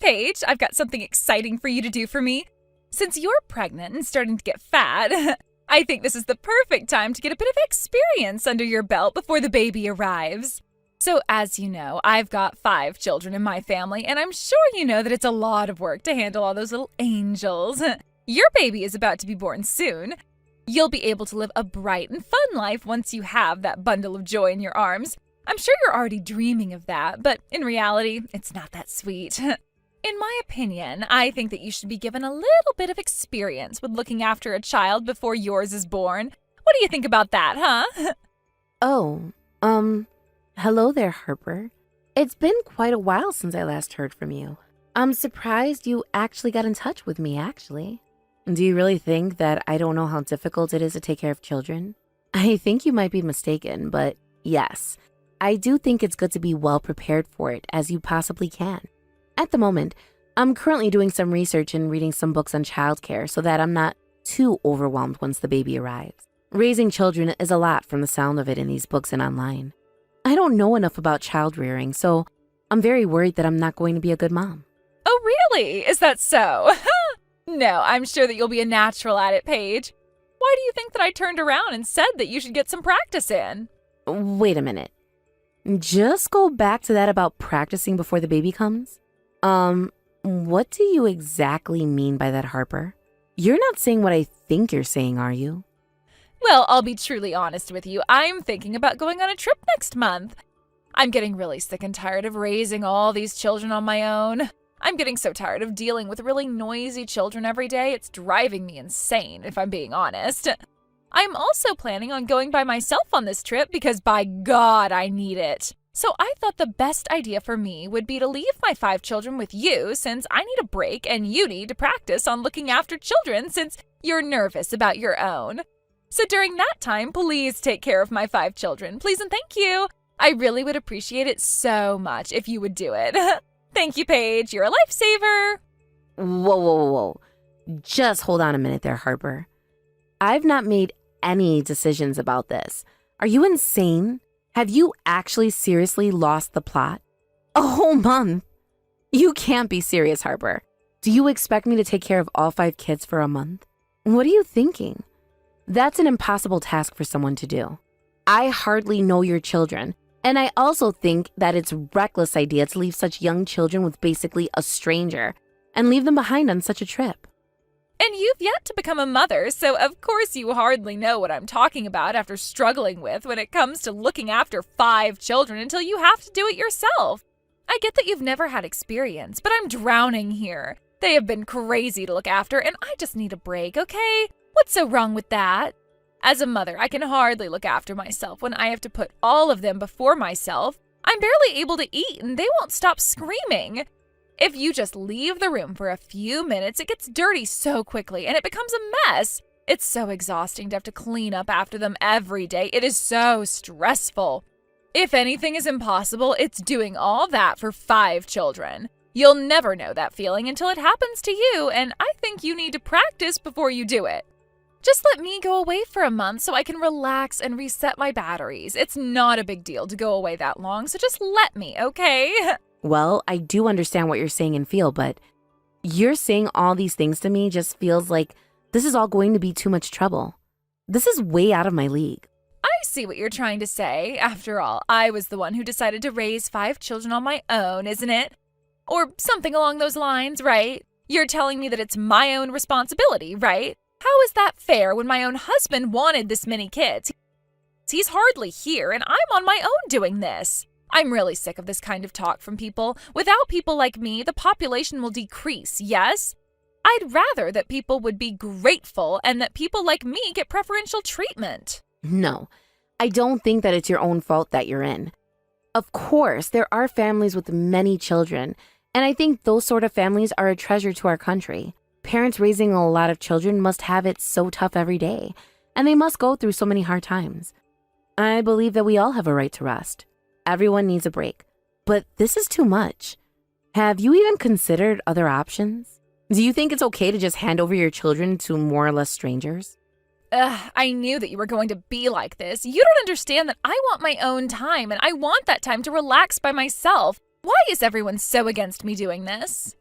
Paige, I've got something exciting for you to do for me. Since you're pregnant and starting to get fat, I think this is the perfect time to get a bit of experience under your belt before the baby arrives. So as you know, I've got 5 children in my family, and I'm sure you know that it's a lot of work to handle all those little angels. Your baby is about to be born soon. You'll be able to live a bright and fun life once you have that bundle of joy in your arms. I'm sure you're already dreaming of that, but in reality, it's not that sweet. In my opinion, I think that you should be given a little bit of experience with looking after a child before yours is born. What do you think about that, huh? Oh, hello there, Harper. It's been quite a while since I last heard from you. I'm surprised you actually got in touch with me, actually. Do you really think that I don't know how difficult it is to take care of children? I think you might be mistaken, but yes, I do think it's good to be well prepared for it as you possibly can. At the moment, I'm currently doing some research and reading some books on childcare so that I'm not too overwhelmed once the baby arrives. Raising children is a lot from the sound of it in these books and online. I don't know enough about child rearing, so I'm very worried that I'm not going to be a good mom. Oh, really? Is that so? No, I'm sure that you'll be a natural at it, Paige. Why do you think that I turned around and said that you should get some practice in? Wait a minute. Just go back to that about practicing before the baby comes? What do you exactly mean by that, Harper? You're not saying what I think you're saying, are you? Well, I'll be truly honest with you. I'm thinking about going on a trip next month. I'm getting really sick and tired of raising all these children on my own. I'm getting so tired of dealing with really noisy children every day. It's driving me insane, if I'm being honest. I'm also planning on going by myself on this trip because, by God, I need it. So I thought the best idea for me would be to leave my 5 children with you since I need a break and you need to practice on looking after children since you're nervous about your own. So during that time, please take care of my 5 children. Please and thank you. I really would appreciate it so much if you would do it. Thank you, Paige. You're a lifesaver. Whoa. Just hold on a minute there, Harper. I've not made any decisions about this. Are you insane? Have you actually seriously lost the plot? A whole month? You can't be serious, Harper. Do you expect me to take care of all 5 kids for a month? What are you thinking? That's an impossible task for someone to do. I hardly know your children, and I also think that it's a reckless idea to leave such young children with basically a stranger and leave them behind on such a trip. And you've yet to become a mother, so of course you hardly know what I'm talking about after struggling with when it comes to looking after 5 children until you have to do it yourself. I get that you've never had experience, but I'm drowning here. They have been crazy to look after, and I just need a break, okay? What's so wrong with that? As a mother, I can hardly look after myself when I have to put all of them before myself. I'm barely able to eat, and they won't stop screaming. If you just leave the room for a few minutes, it gets dirty so quickly and it becomes a mess. It's so exhausting to have to clean up after them every day. It is so stressful. If anything is impossible, it's doing all that for 5 children. You'll never know that feeling until it happens to you, and I think you need to practice before you do it. Just let me go away for a month so I can relax and reset my batteries. It's not a big deal to go away that long, so just let me, okay? Well, I do understand what you're saying and feel, but you're saying all these things to me just feels like this is all going to be too much trouble. This is way out of my league. I see what you're trying to say. After all, I was the one who decided to raise 5 children on my own, isn't it? Or something along those lines, right? You're telling me that it's my own responsibility, right? How is that fair when my own husband wanted this many kids? He's hardly here, and I'm on my own doing this. I'm really sick of this kind of talk from people. Without people like me, the population will decrease, yes? I'd rather that people would be grateful and that people like me get preferential treatment. No, I don't think that it's your own fault that you're in. Of course, there are families with many children, and I think those sort of families are a treasure to our country. Parents raising a lot of children must have it so tough every day, and they must go through so many hard times. I believe that we all have a right to rest. Everyone needs a break, but this is too much. Have you even considered other options? Do you think it's okay to just hand over your children to more or less strangers? I knew that you were going to be like this. You don't understand that I want my own time, and I want that time to relax by myself. Why is everyone so against me doing this?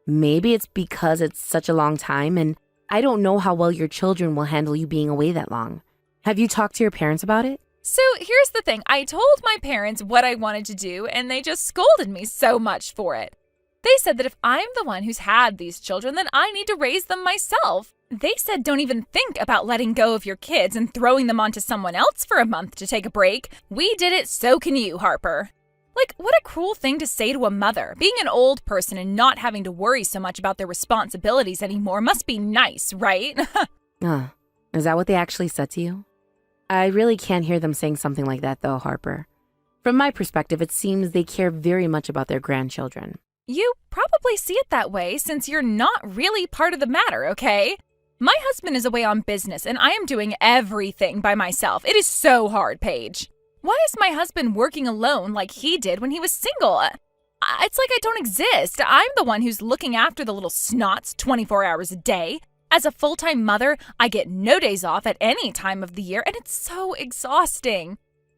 Maybe it's because it's such a long time and I don't know how well your children will handle you being away that long. Have you talked to your parents about it? So here's the thing. I told my parents what I wanted to do, and they just scolded me so much for it. They said that if I'm the one who's had these children, then I need to raise them myself. They said don't even think about letting go of your kids and throwing them onto someone else for a month to take a break. We did it, so can you, Harper. Like, what a cruel thing to say to a mother. Being an old person and not having to worry so much about their responsibilities anymore must be nice, right? Is that what they actually said to you? I really can't hear them saying something like that, though, Harper. From my perspective, it seems they care very much about their grandchildren. You probably see it that way since you're not really part of the matter, okay? My husband is away on business and I am doing everything by myself. It is so hard, Paige. Why is my husband working alone like he did when he was single? It's like I don't exist. I'm the one who's looking after the little snots 24 hours a day. As a full-time mother, I get no days off at any time of the year, and it's so exhausting.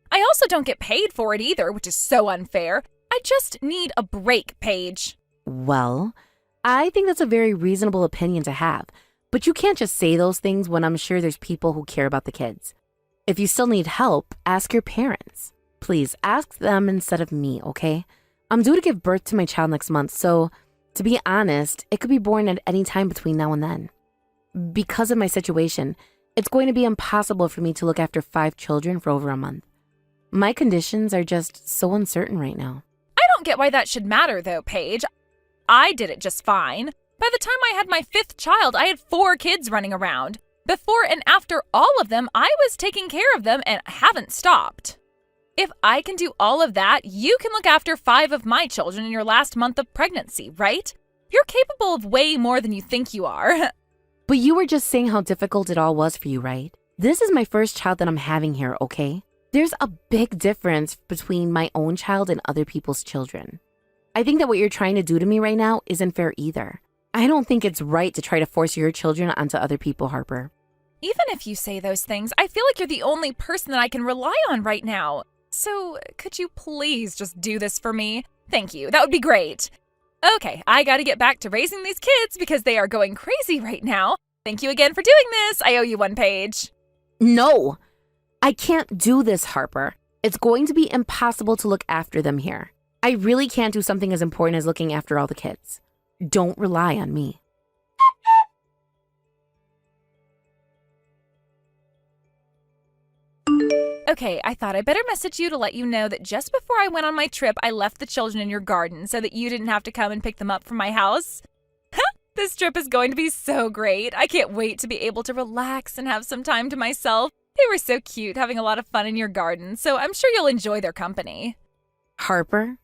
I also don't get paid for it either, which is so unfair. I just need a break, Paige. Well, I think that's a very reasonable opinion to have, but you can't just say those things when I'm sure there's people who care about the kids. If you still need help, ask your parents. Please, ask them instead of me, okay? I'm due to give birth to my child next month, so to be honest, it could be born at any time between now and then. Because of my situation, it's going to be impossible for me to look after 5 children for over a month. My conditions are just so uncertain right now. I don't get why that should matter, though, Paige. I did it just fine. By the time I had my 5th child, I had 4 kids running around. Before and after all of them, I was taking care of them and haven't stopped. If I can do all of that, you can look after 5 of my children in your last month of pregnancy, right? You're capable of way more than you think you are. But you were just saying how difficult it all was for you, right? This is my first child that I'm having here, okay? There's a big difference between my own child and other people's children. I think that what you're trying to do to me right now isn't fair either. I don't think it's right to try to force your children onto other people, Harper. Even if you say those things, I feel like you're the only person that I can rely on right now. So could you please just do this for me? Thank you. That would be great. Okay, I gotta get back to raising these kids because they are going crazy right now. Thank you again for doing this. I owe you one, Paige. No, I can't do this, Harper. It's going to be impossible to look after them here. I really can't do something as important as looking after all the kids. Don't rely on me. Okay, I thought I better message you to let you know that just before I went on my trip, I left the children in your garden so that you didn't have to come and pick them up from my house. This trip is going to be so great. I can't wait to be able to relax and have some time to myself. They were so cute, having a lot of fun in your garden, so I'm sure you'll enjoy their company. Harper,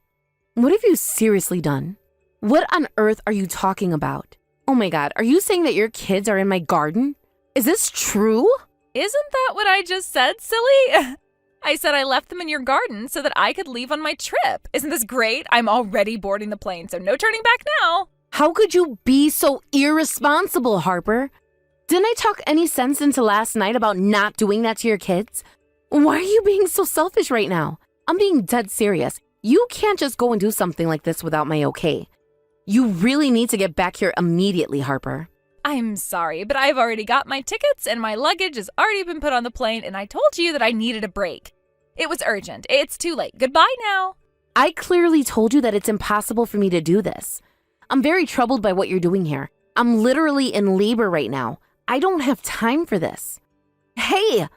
what have you seriously done? What on earth are you talking about? Oh my God, are you saying that your kids are in my garden? Is this true? Isn't that what I just said, silly? I said I left them in your garden so that I could leave on my trip. Isn't this great? I'm already boarding the plane, so no turning back now. How could you be so irresponsible, Harper? Didn't I talk any sense into last night about not doing that to your kids? Why are you being so selfish right now? I'm being dead serious. You can't just go and do something like this without my okay. You really need to get back here immediately, Harper. I'm sorry, but I've already got my tickets and my luggage has already been put on the plane, and I told you that I needed a break. It was urgent. It's too late. Goodbye now. I clearly told you that it's impossible for me to do this. I'm very troubled by what you're doing here. I'm literally in labor right now. I don't have time for this. Hey,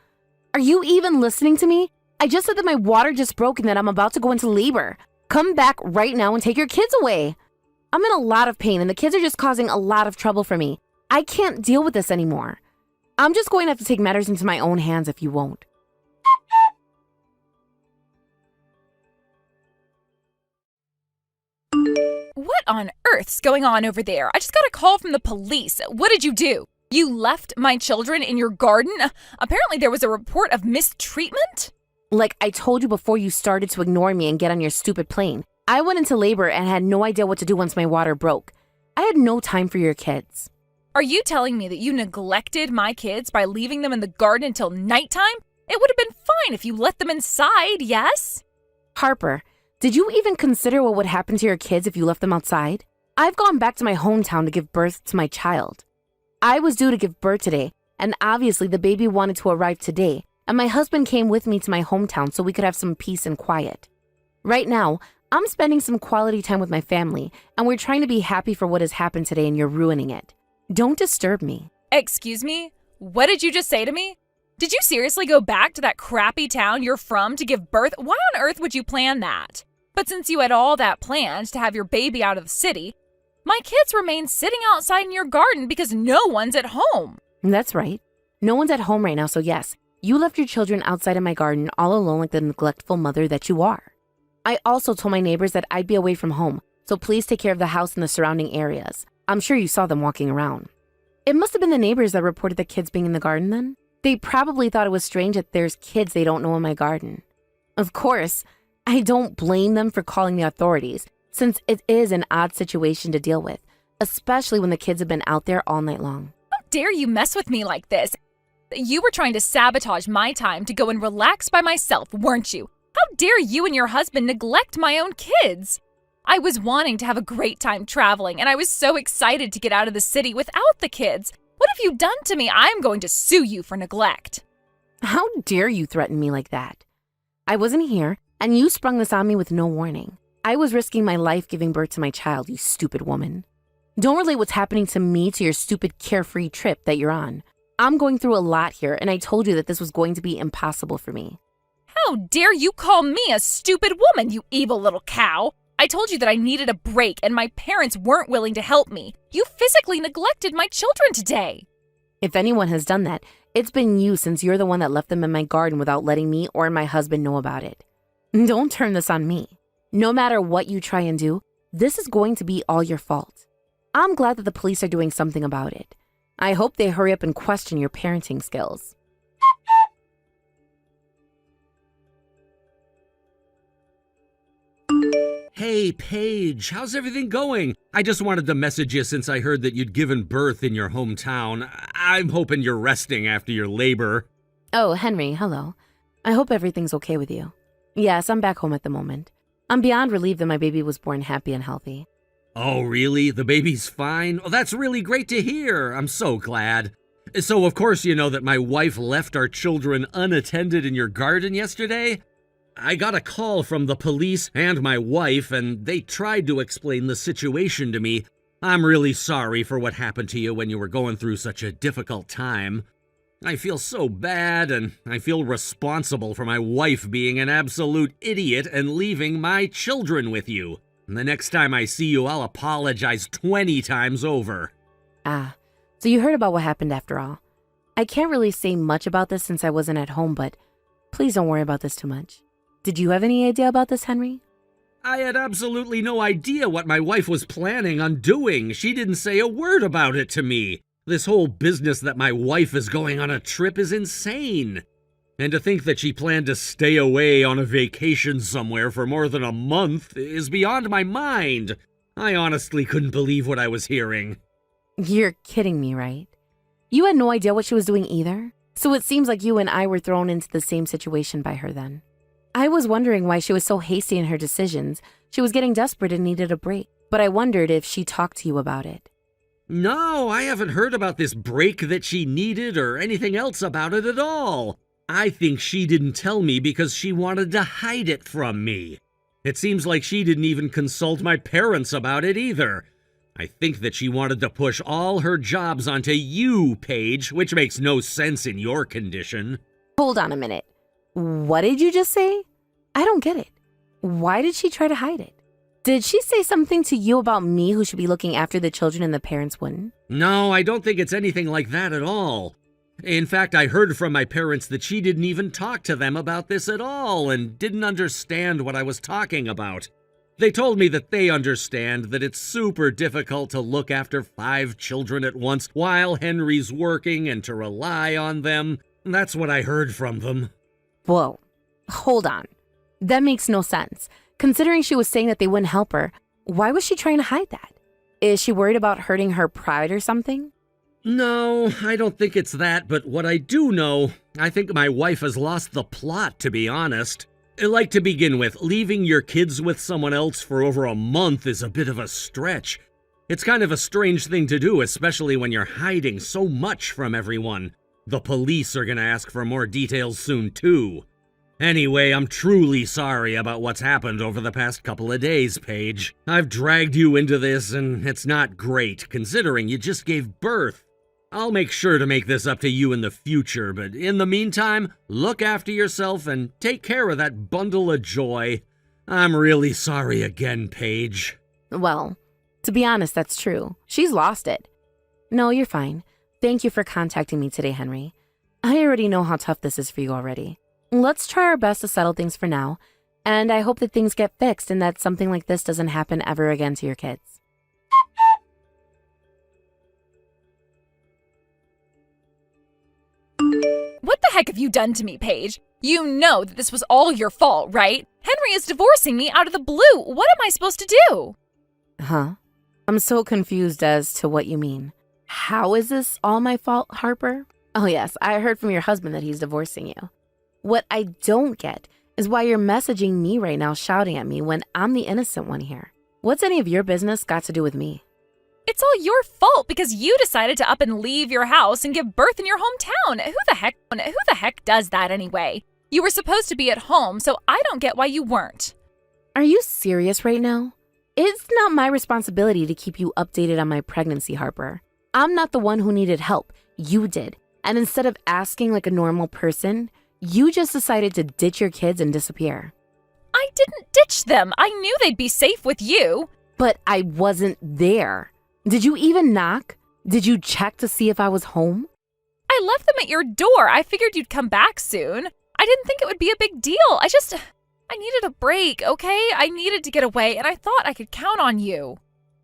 are you even listening to me? I just said that my water just broke and that I'm about to go into labor. Come back right now and take your kids away. I'm in a lot of pain and the kids are just causing a lot of trouble for me. I can't deal with this anymore. I'm just going to have to take matters into my own hands if you won't. What on earth's going on over there? I just got a call from the police. What did you do? You left my children in your garden? Apparently there was a report of mistreatment? Like I told you before you started to ignore me and get on your stupid plane. I went into labor and had no idea what to do once my water broke. I had no time for your kids. Are you telling me that you neglected my kids by leaving them in the garden until nighttime? It would have been fine if you let them inside, yes? Harper, did you even consider what would happen to your kids if you left them outside? I've gone back to my hometown to give birth to my child. I was due to give birth today, and obviously the baby wanted to arrive today, and my husband came with me to my hometown so we could have some peace and quiet. Right now, I'm spending some quality time with my family, and we're trying to be happy for what has happened today, and you're ruining it. Don't disturb me. Excuse me? What did you just say to me? Did you seriously go back to that crappy town you're from to give birth? Why on earth would you plan that? But since you had all that planned to have your baby out of the city, my kids remain sitting outside in your garden because no one's at home. That's right. No one's at home right now, so yes, you left your children outside in my garden all alone like the neglectful mother that you are. I also told my neighbors that I'd be away from home, so please take care of the house and the surrounding areas. I'm sure you saw them walking around. It must have been the neighbors that reported the kids being in the garden then. They probably thought it was strange that there's kids they don't know in my garden. Of course, I don't blame them for calling the authorities, since it is an odd situation to deal with, especially when the kids have been out there all night long. How dare you mess with me like this? You were trying to sabotage my time to go and relax by myself, weren't you? How dare you and your husband neglect my own kids? I was wanting to have a great time traveling, and I was so excited to get out of the city without the kids. What have you done to me? I'm going to sue you for neglect. How dare you threaten me like that? I wasn't here, and you sprung this on me with no warning. I was risking my life giving birth to my child, you stupid woman. Don't relate what's happening to me to your stupid carefree trip that you're on. I'm going through a lot here, and I told you that this was going to be impossible for me. How dare you call me a stupid woman, you evil little cow? I told you that I needed a break and my parents weren't willing to help me. You physically neglected my children today. If anyone has done that, it's been you since you're the one that left them in my garden without letting me or my husband know about it. Don't turn this on me. No matter what you try and do, this is going to be all your fault. I'm glad that the police are doing something about it. I hope they hurry up and question your parenting skills. Hey, Paige, how's everything going? I just wanted to message you since I heard that you'd given birth in your hometown. I'm hoping you're resting after your labor. Oh, Henry, hello. I hope everything's okay with you. Yes, I'm back home at the moment. I'm beyond relieved that my baby was born happy and healthy. Oh, really? The baby's fine? Oh, that's really great to hear. I'm so glad. So, of course, you know that my wife left our children unattended in your garden yesterday? I got a call from the police and my wife, and they tried to explain the situation to me. I'm really sorry for what happened to you when you were going through such a difficult time. I feel so bad, and I feel responsible for my wife being an absolute idiot and leaving my children with you. And the next time I see you, I'll apologize 20 times over. Ah, so you heard about what happened after all. I can't really say much about this since I wasn't at home, but please don't worry about this too much. Did you have any idea about this, Henry? I had absolutely no idea what my wife was planning on doing. She didn't say a word about it to me. This whole business that my wife is going on a trip is insane. And to think that she planned to stay away on a vacation somewhere for more than a month is beyond my mind. I honestly couldn't believe what I was hearing. You're kidding me, right? You had no idea what she was doing either? So it seems like you and I were thrown into the same situation by her then. I was wondering why she was so hasty in her decisions. She was getting desperate and needed a break. But I wondered if she talked to you about it. No, I haven't heard about this break that she needed or anything else about it at all. I think she didn't tell me because she wanted to hide it from me. It seems like she didn't even consult my parents about it either. I think that she wanted to push all her jobs onto you, Paige, which makes no sense in your condition. Hold on a minute. What did you just say? I don't get it. Why did she try to hide it? Did she say something to you about me who should be looking after the children and the parents wouldn't? No, I don't think it's anything like that at all. In fact, I heard from my parents that she didn't even talk to them about this at all and didn't understand what I was talking about. They told me that they understand that it's super difficult to look after 5 children at once while Henry's working and to rely on them. That's what I heard from them. Whoa, hold on. That makes no sense. Considering she was saying that they wouldn't help her, why was she trying to hide that? Is she worried about hurting her pride or something? No, I don't think it's that, but what I do know, I think my wife has lost the plot, to be honest. Like, to begin with, leaving your kids with someone else for over a month is a bit of a stretch. It's kind of a strange thing to do, especially when you're hiding so much from everyone. The police are gonna ask for more details soon, too. Anyway, I'm truly sorry about what's happened over the past couple of days, Paige. I've dragged you into this, and it's not great, considering you just gave birth. I'll make sure to make this up to you in the future, but in the meantime, look after yourself and take care of that bundle of joy. I'm really sorry again, Paige. Well, to be honest, that's true. She's lost it. No, you're fine. Thank you for contacting me today, Henry. I already know how tough this is for you already. Let's try our best to settle things for now, and I hope that things get fixed and that something like this doesn't happen ever again to your kids. What the heck have you done to me, Paige? You know that this was all your fault, right? Henry is divorcing me out of the blue. What am I supposed to do? Huh? I'm so confused as to what you mean. How is this all my fault, Harper? Oh yes, I heard from your husband that he's divorcing you. What I don't get is why you're messaging me right now shouting at me when I'm the innocent one here. What's any of your business got to do with me? It's all your fault because you decided to up and leave your house and give birth in your hometown. Who the heck does that anyway? You were supposed to be at home, so I don't get why you weren't. Are you serious right now? It's not my responsibility to keep you updated on my pregnancy, Harper. I'm not the one who needed help. You did. And instead of asking like a normal person, you just decided to ditch your kids and disappear. I didn't ditch them. I knew they'd be safe with you. But I wasn't there. Did you even knock? Did you check to see if I was home? I left them at your door. I figured you'd come back soon. I didn't think it would be a big deal. I needed a break, okay? I needed to get away, and I thought I could count on you.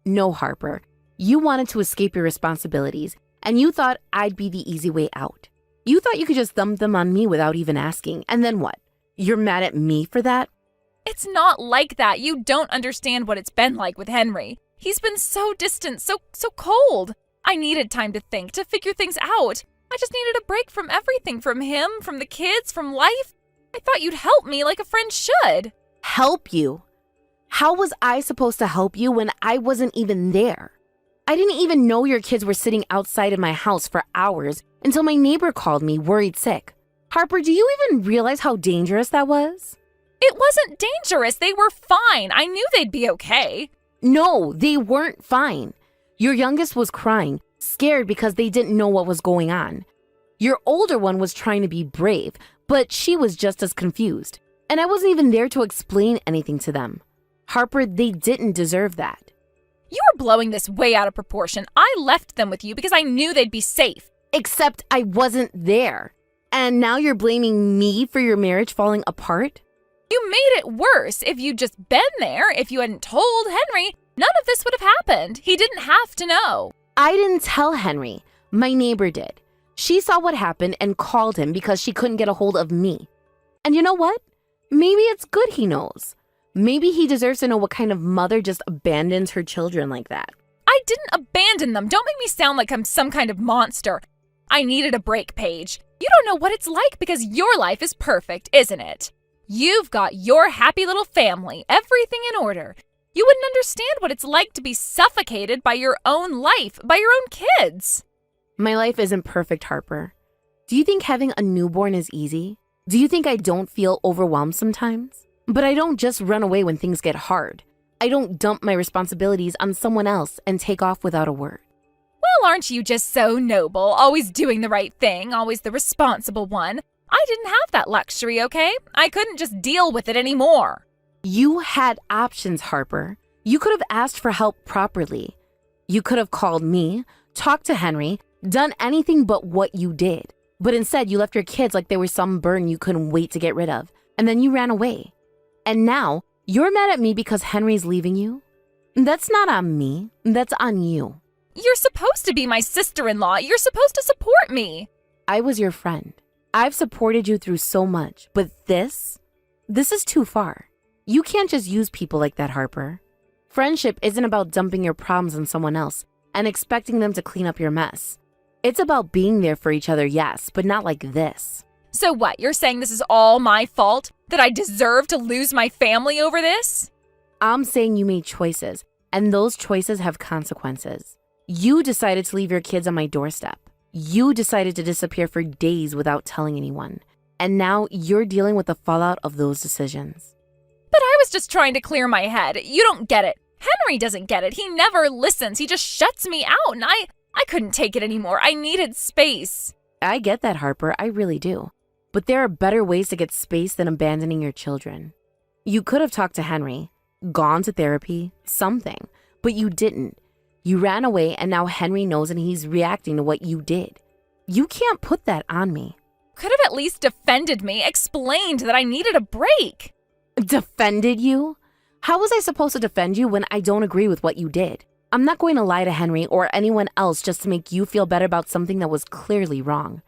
No, Harper. You wanted to escape your responsibilities, and you thought I'd be the easy way out. You thought you could just dump them on me without even asking, and then what? You're mad at me for that? It's not like that. You don't understand what it's been like with Henry. He's been so distant, so cold. I needed time to think, to figure things out. I just needed a break from everything, from him, from the kids, from life. I thought you'd help me like a friend should. Help you? How was I supposed to help you when I wasn't even there? I didn't even know your kids were sitting outside of my house for hours until my neighbor called me worried sick. Harper, do you even realize how dangerous that was? It wasn't dangerous. They were fine. I knew they'd be okay. No, they weren't fine. Your youngest was crying, scared because they didn't know what was going on. Your older one was trying to be brave, but she was just as confused. And I wasn't even there to explain anything to them. Harper, they didn't deserve that. You are blowing this way out of proportion. I left them with you because I knew they'd be safe. Except I wasn't there. And now you're blaming me for your marriage falling apart? You made it worse. If you'd just been there, if you hadn't told Henry, none of this would have happened. He didn't have to know. I didn't tell Henry. My neighbor did. She saw what happened and called him because she couldn't get a hold of me. And you know what? Maybe it's good he knows. Maybe he deserves to know what kind of mother just abandons her children like that. I didn't abandon them. Don't make me sound like I'm some kind of monster. I needed a break, Paige. You don't know what it's like because your life is perfect, isn't it? You've got your happy little family, everything in order. You wouldn't understand what it's like to be suffocated by your own life, by your own kids. My life isn't perfect, Harper. Do you think having a newborn is easy? Do you think I don't feel overwhelmed sometimes? But I don't just run away when things get hard. I don't dump my responsibilities on someone else and take off without a word. Well, aren't you just so noble, always doing the right thing, always the responsible one? I didn't have that luxury, okay? I couldn't just deal with it anymore. You had options, Harper. You could have asked for help properly. You could have called me, talked to Henry, done anything but what you did. But instead, you left your kids like they were some burden you couldn't wait to get rid of, and then you ran away. And now, you're mad at me because Henry's leaving you? That's not on me. That's on you. You're supposed to be my sister-in-law. You're supposed to support me. I was your friend. I've supported you through so much, but this is too far. You can't just use people like that, Harper. Friendship isn't about dumping your problems on someone else and expecting them to clean up your mess. It's about being there for each other, yes, but not like this. So what, you're saying this is all my fault? That I deserve to lose my family over this? I'm saying you made choices, and those choices have consequences. You decided to leave your kids on my doorstep. You decided to disappear for days without telling anyone. And now you're dealing with the fallout of those decisions. But I was just trying to clear my head. You don't get it. Henry doesn't get it. He never listens. He just shuts me out, and I couldn't take it anymore. I needed space. I get that, Harper. I really do. But there are better ways to get space than abandoning your children. You could have talked to Henry, gone to therapy, something, but you didn't. You ran away, and now Henry knows and he's reacting to what you did. You can't put that on me. Could have at least defended me, explained that I needed a break. Defended you? How was I supposed to defend you when I don't agree with what you did? I'm not going to lie to Henry or anyone else just to make you feel better about something that was clearly wrong.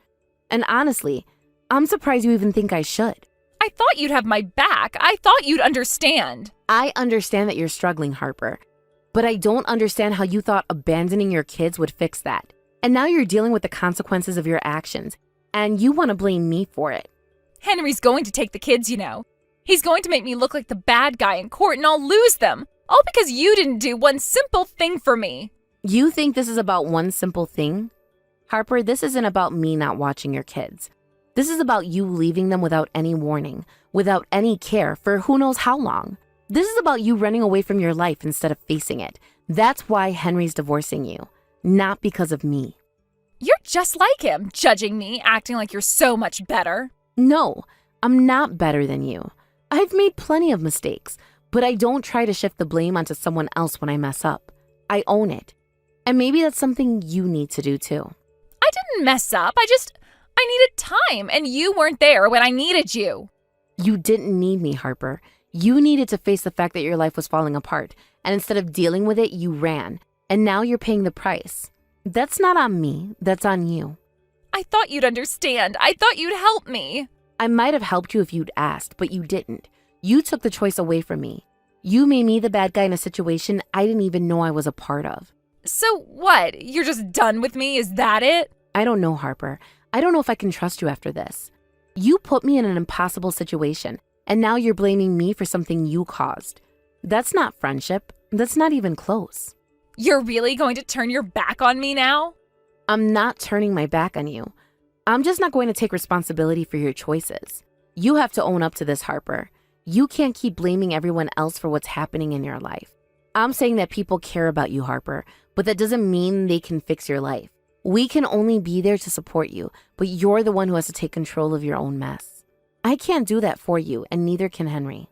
And honestly, I'm surprised you even think I should. I thought you'd have my back. I thought you'd understand. I understand that you're struggling, Harper, but I don't understand how you thought abandoning your kids would fix that. And now you're dealing with the consequences of your actions, and you want to blame me for it. Henry's going to take the kids, you know. He's going to make me look like the bad guy in court, and I'll lose them. All because you didn't do one simple thing for me. You think this is about one simple thing? Harper, this isn't about me not watching your kids. This is about you leaving them without any warning, without any care for who knows how long. This is about you running away from your life instead of facing it. That's why Henry's divorcing you, not because of me. You're just like him, judging me, acting like you're so much better. No, I'm not better than you. I've made plenty of mistakes, but I don't try to shift the blame onto someone else when I mess up. I own it. And maybe that's something you need to do too. I didn't mess up. I needed time, and you weren't there when I needed you. You didn't need me, Harper. You needed to face the fact that your life was falling apart, and instead of dealing with it, you ran. And now you're paying the price. That's not on me, that's on you. I thought you'd understand. I thought you'd help me. I might have helped you if you'd asked, but you didn't. You took the choice away from me. You made me the bad guy in a situation I didn't even know I was a part of. So what? You're just done with me? Is that it? I don't know, Harper. I don't know if I can trust you after this. You put me in an impossible situation, and now you're blaming me for something you caused. That's not friendship. That's not even close. You're really going to turn your back on me now? I'm not turning my back on you. I'm just not going to take responsibility for your choices. You have to own up to this, Harper. You can't keep blaming everyone else for what's happening in your life. I'm saying that people care about you, Harper, but that doesn't mean they can fix your life. We can only be there to support you, but you're the one who has to take control of your own mess. I can't do that for you, and neither can Henry.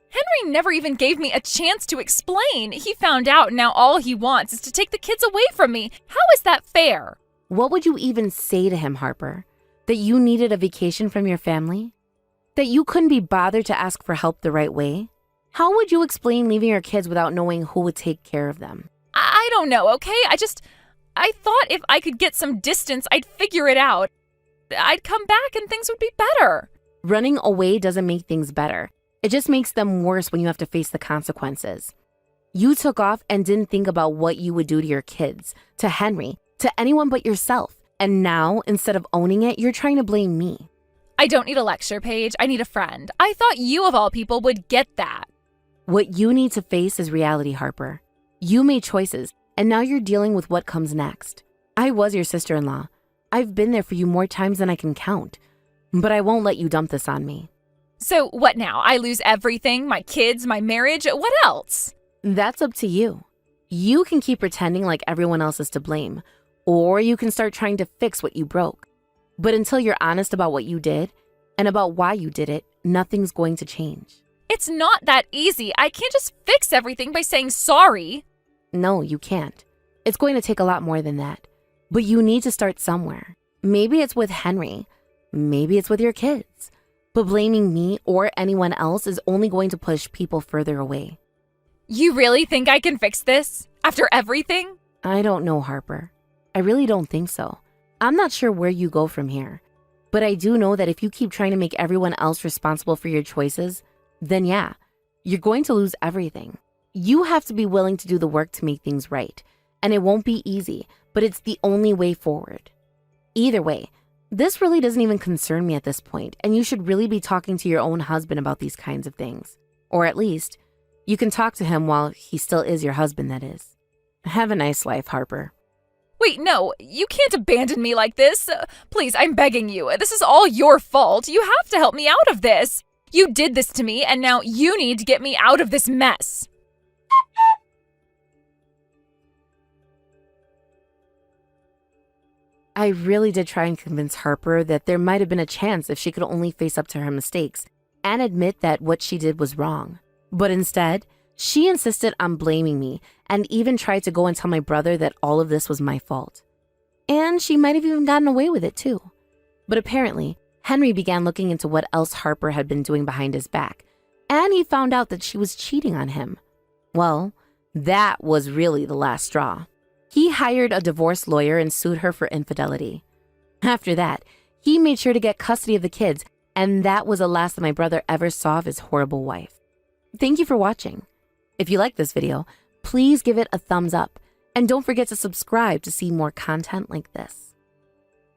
Henry never even gave me a chance to explain. He found out, and now all he wants is to take the kids away from me. How is that fair? What would you even say to him, Harper? That you needed a vacation from your family? That you couldn't be bothered to ask for help the right way? How would you explain leaving your kids without knowing who would take care of them? I don't know, okay? I thought if I could get some distance, I'd figure it out. I'd come back and things would be better. Running away doesn't make things better. It just makes them worse when you have to face the consequences. You took off and didn't think about what you would do to your kids, to Henry, to anyone but yourself. And now, instead of owning it, you're trying to blame me. I don't need a lecture, Paige. I need a friend. I thought you, of all people, would get that. What you need to face is reality, Harper. You made choices, and now you're dealing with what comes next. I was your sister-in-law. I've been there for you more times than I can count. But I won't let you dump this on me. So what now? I lose everything? My kids, my marriage? What else? That's up to you. You can keep pretending like everyone else is to blame, or you can start trying to fix what you broke. But until you're honest about what you did and about why you did it, nothing's going to change. It's not that easy. I can't just fix everything by saying sorry. No, you can't. It's going to take a lot more than that. But you need to start somewhere. Maybe it's with Henry. Maybe it's with your kids. But blaming me or anyone else is only going to push people further away. You really think I can fix this? After everything? I don't know, Harper. I really don't think so. I'm not sure where you go from here. But I do know that if you keep trying to make everyone else responsible for your choices, then yeah, you're going to lose everything. You have to be willing to do the work to make things right. And it won't be easy, but it's the only way forward. Either way, this really doesn't even concern me at this point, and you should really be talking to your own husband about these kinds of things. Or at least, You can talk to him while he still is your husband, that is. Have a nice life, Harper. Wait, no, you can't abandon me like this. Please, I'm begging you. This is all your fault. You have to help me out of this. You did this to me, and now you need to get me out of this mess. I really did try and convince Harper that there might have been a chance if she could only face up to her mistakes and admit that what she did was wrong. But instead, she insisted on blaming me and even tried to go and tell my brother that all of this was my fault. And she might have even gotten away with it too. But apparently, Henry began looking into what else Harper had been doing behind his back, and he found out that she was cheating on him. Well, that was really the last straw. He hired a divorce lawyer and sued her for infidelity. After that, he made sure to get custody of the kids, and that was the last that my brother ever saw of his horrible wife. Thank you for watching. If you like this video, please give it a thumbs up, and don't forget to subscribe to see more content like this.